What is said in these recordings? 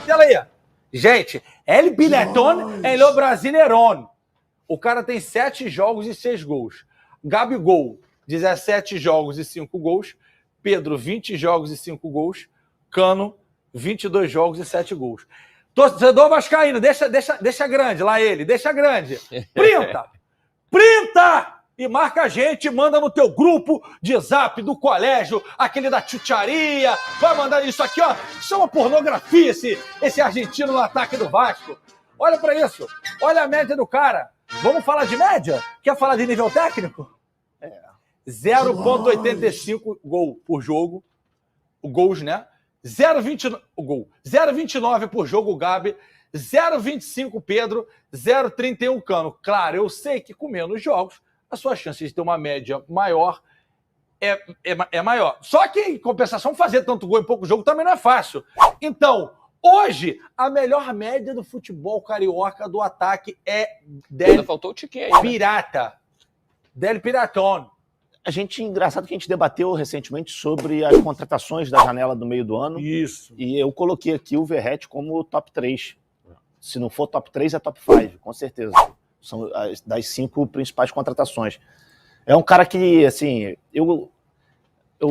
tela aí. Gente, El Piletón é o Brasileirão. O cara tem 7 jogos e 6 gols. Gabigol, 17 jogos e 5 gols. Pedro, 20 jogos e 5 gols. Cano, 22 jogos e 7 gols. Torcedor vascaíno, deixa grande lá ele, deixa grande. Printa! E marca a gente, manda no teu grupo de zap do colégio, aquele da chucharia. Vai mandar isso aqui, ó. Isso é uma pornografia, esse argentino no ataque do Vasco. Olha pra isso. Olha a média do cara. Vamos falar de média? Quer falar de nível técnico? 0,85 gol por jogo. Gols, né? 0,29 por jogo o Gabi. 0,25 Pedro. 0,31 Cano. Claro, eu sei que com menos jogos a sua chance de ter uma média maior é maior. Só que, em compensação, fazer tanto gol em pouco jogo também não é fácil. Então, hoje, a melhor média do futebol carioca do ataque é Del faltou o Tiquinho aí, Pirata. Del Piratón. Engraçado que a gente debateu recentemente sobre as contratações da janela do meio do ano. Isso. E eu coloquei aqui o Verratti como top 3. Se não for top 3, é top 5, com certeza. São das 5 principais contratações. É um cara que, assim, eu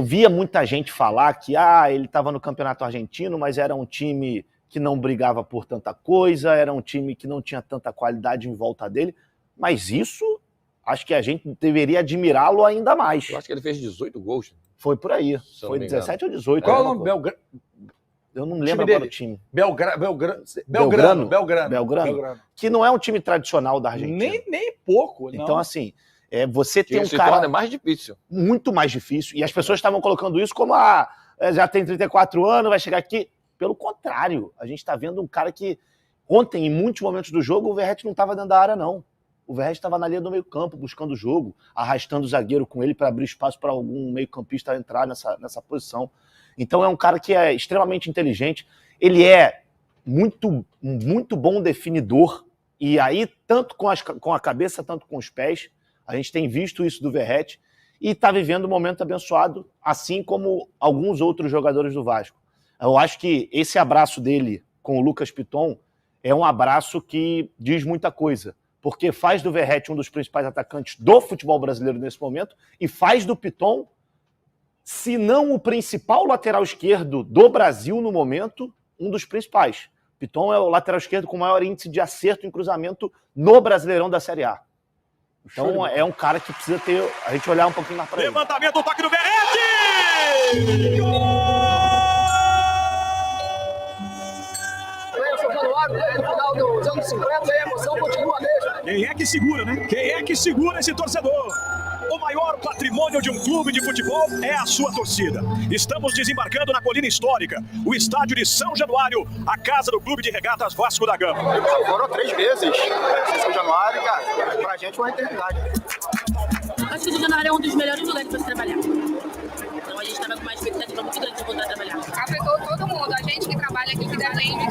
via muita gente falar que ele estava no campeonato argentino, mas era um time que não brigava por tanta coisa, era um time que não tinha tanta qualidade em volta dele. Mas isso, acho que a gente deveria admirá-lo ainda mais. Eu acho que ele fez 18 gols. Foi por aí. Foi 17 ou 18. Qual é o nome? Eu não lembro agora o time. Belgrano. Que não é um time tradicional da Argentina. Nem pouco. Não. Então, assim, você tem um cara... torna mais difícil. Muito mais difícil. E as pessoas estavam colocando isso como, já tem 34 anos, vai chegar aqui. Pelo contrário, a gente está vendo um cara que, ontem, em muitos momentos do jogo, o Verratti não estava dentro da área, não. O Verratti estava na linha do meio campo, buscando o jogo, arrastando o zagueiro com ele para abrir espaço para algum meio-campista entrar nessa posição. Então é um cara que é extremamente inteligente, ele é muito, muito bom definidor, e aí tanto com a cabeça, tanto com os pés, a gente tem visto isso do Verratti, e está vivendo um momento abençoado, assim como alguns outros jogadores do Vasco. Eu acho que esse abraço dele com o Lucas Piton é um abraço que diz muita coisa, porque faz do Verratti um dos principais atacantes do futebol brasileiro nesse momento, e faz do Piton, se não o principal lateral esquerdo do Brasil no momento, um dos principais. Piton é o lateral esquerdo com maior índice de acerto em cruzamento no Brasileirão da Série A. Então é um cara que precisa ter... A gente olhar um pouquinho mais para ele. Levantamento do toque do Verratti! No final dos anos 50, a emoção continua mesmo. Quem é que segura, né? Quem é que segura esse torcedor? O maior patrimônio de um clube de futebol é a sua torcida. Estamos desembarcando na colina histórica, o estádio de São Januário, a casa do Clube de Regatas Vasco da Gama. Foram 3 vezes. São Januário, cara, pra gente foi uma eternidade. Acho que o São Januário é um dos melhores lugares para se trabalhar. Então a gente estava com uma expectativa muito grande de voltar a trabalhar. Afetou todo mundo, a gente que trabalha aqui, que depende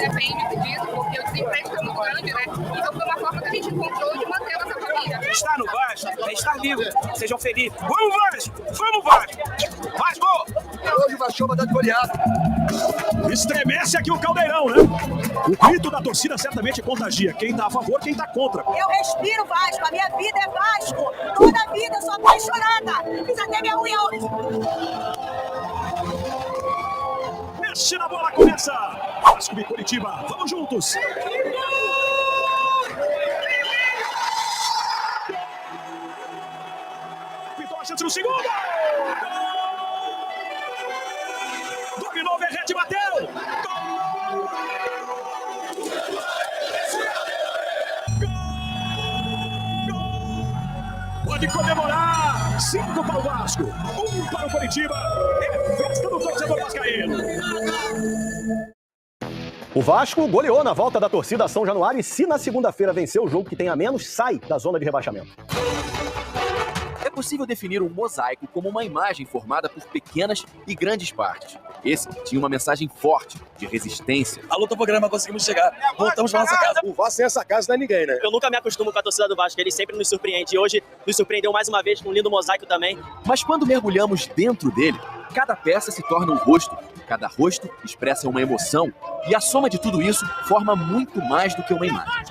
disso, porque o desemprego foi muito grande, né? Então foi uma forma que a gente encontrou de manter a nossa família. Estar no Vasco é estar vivo. Sejam felizes. Vamos, Vasco! Vamos, Vasco! Vasco! Hoje o Vasco vai dar de goleada. Estremece aqui o Caldeirão, né? O grito da torcida certamente contagia. Quem tá a favor, quem tá contra. Eu respiro Vasco, a minha vida é Vasco. Toda a vida eu sou apaixonada. Fiz até minha unha hoje. Mexe na bola, começa! Vasco e Curitiba, vamos juntos! Pintou a chance no segundo! Dominou, Verratti bateu! Pode comemorar! 5 para o Vasco, 1 para o Curitiba. É festa do torcedor vascaíno. O Vasco goleou na volta da torcida São Januário e se na segunda-feira vencer o jogo que tem a menos, sai da zona de rebaixamento. É possível definir um mosaico como uma imagem formada por pequenas e grandes partes. Esse tinha uma mensagem forte, de resistência. Alô, Topograma, conseguimos chegar. Voltamos para nossa casa. O Vasco sem essa casa não é ninguém, né? Eu nunca me acostumo com a torcida do Vasco, ele sempre nos surpreende. E hoje nos surpreendeu mais uma vez com um lindo mosaico também. Mas quando mergulhamos dentro dele, Cada peça se torna um rosto, cada rosto expressa uma emoção, e a soma de tudo isso forma muito mais do que uma imagem.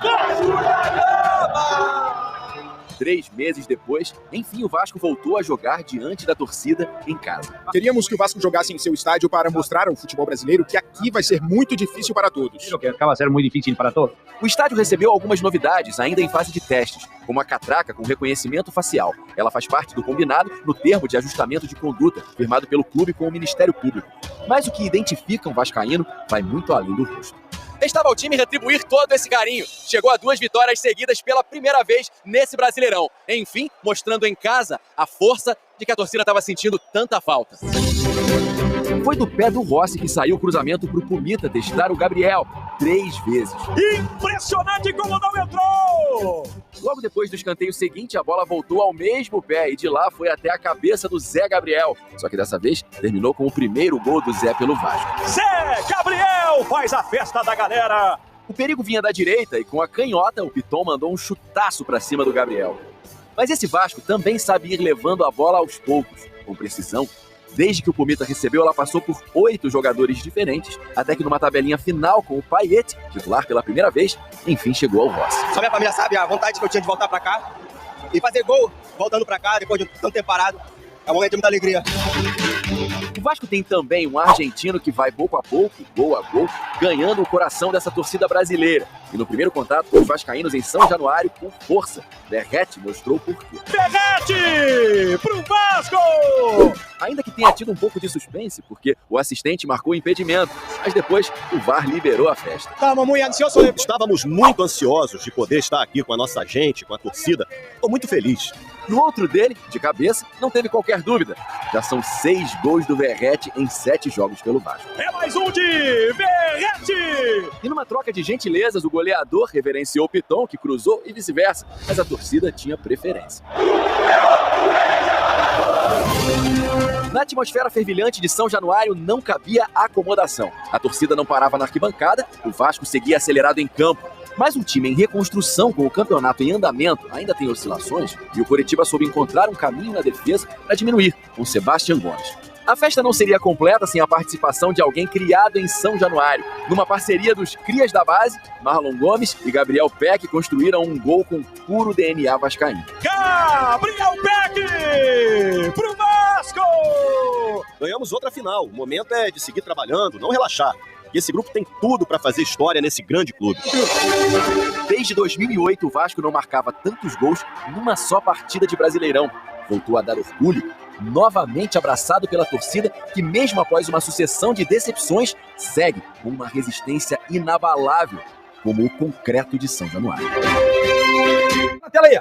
3 meses depois, enfim, o Vasco voltou a jogar diante da torcida em casa. Queríamos que o Vasco jogasse em seu estádio para mostrar ao futebol brasileiro que aqui vai ser muito difícil para todos. Que acaba sendo muito difícil para todos. O estádio recebeu algumas novidades, ainda em fase de testes, como a catraca com reconhecimento facial. Ela faz parte do combinado no termo de ajustamento de conduta, firmado pelo clube com o Ministério Público. Mas o que identifica um vascaíno vai muito além do rosto. Estava ao time retribuir todo esse carinho. Chegou a 2 vitórias seguidas pela primeira vez nesse Brasileirão. Enfim, mostrando em casa a força de que a torcida estava sentindo tanta falta. Foi do pé do Rossi que saiu o cruzamento para o Pumita testar o Gabriel 3 vezes. Impressionante como não entrou! Logo depois do escanteio seguinte, a bola voltou ao mesmo pé e de lá foi até a cabeça do Zé Gabriel. Só que dessa vez terminou com o primeiro gol do Zé pelo Vasco. Zé Gabriel faz a festa da galera! O perigo vinha da direita e com a canhota o Piton mandou um chutaço para cima do Gabriel. Mas esse Vasco também sabe ir levando a bola aos poucos, com precisão. Desde que o Pumita recebeu, ela passou por 8 jogadores diferentes, até que numa tabelinha final com o Payet, titular pela primeira vez, enfim chegou ao Rossi. Só minha família sabe a vontade que eu tinha de voltar pra cá e fazer gol, voltando pra cá, depois de tanto tempo parado. É um momento de muita alegria. O Vasco tem também um argentino que vai pouco a pouco, gol a gol, ganhando o coração dessa torcida brasileira. E no primeiro contato com os vascaínos em São Januário, com força, Verratti mostrou o porquê. Verratti pro Vasco! Ainda que tenha tido um pouco de suspense, porque o assistente marcou o impedimento, mas depois o VAR liberou a festa. Estávamos muito ansiosos de poder estar aqui com a nossa gente, com a torcida. Estou muito feliz. No outro dele, de cabeça, não teve qualquer dúvida. Já são 6 gols do Verratti em 7 jogos pelo Vasco. É mais um de Verratti! E numa troca de gentilezas, o goleador reverenciou o Piton, que cruzou, e vice-versa. Mas a torcida tinha preferência. Na atmosfera fervilhante de São Januário não cabia acomodação. A torcida não parava na arquibancada, o Vasco seguia acelerado em campo. Mas um time em reconstrução com o campeonato em andamento ainda tem oscilações e o Coritiba soube encontrar um caminho na defesa para diminuir, com Sebastião Gomes. A festa não seria completa sem a participação de alguém criado em São Januário. Numa parceria dos crias da base, Marlon Gomes e Gabriel Peck construíram um gol com puro DNA vascaíno. Gabriel Peck pro Vasco! Ganhamos outra final. O momento é de seguir trabalhando, não relaxar. E esse grupo tem tudo para fazer história nesse grande clube. Desde 2008, o Vasco não marcava tantos gols numa só partida de Brasileirão. Voltou a dar orgulho, novamente abraçado pela torcida, que mesmo após uma sucessão de decepções, segue com uma resistência inabalável, como o concreto de São Januário. Na tela aí.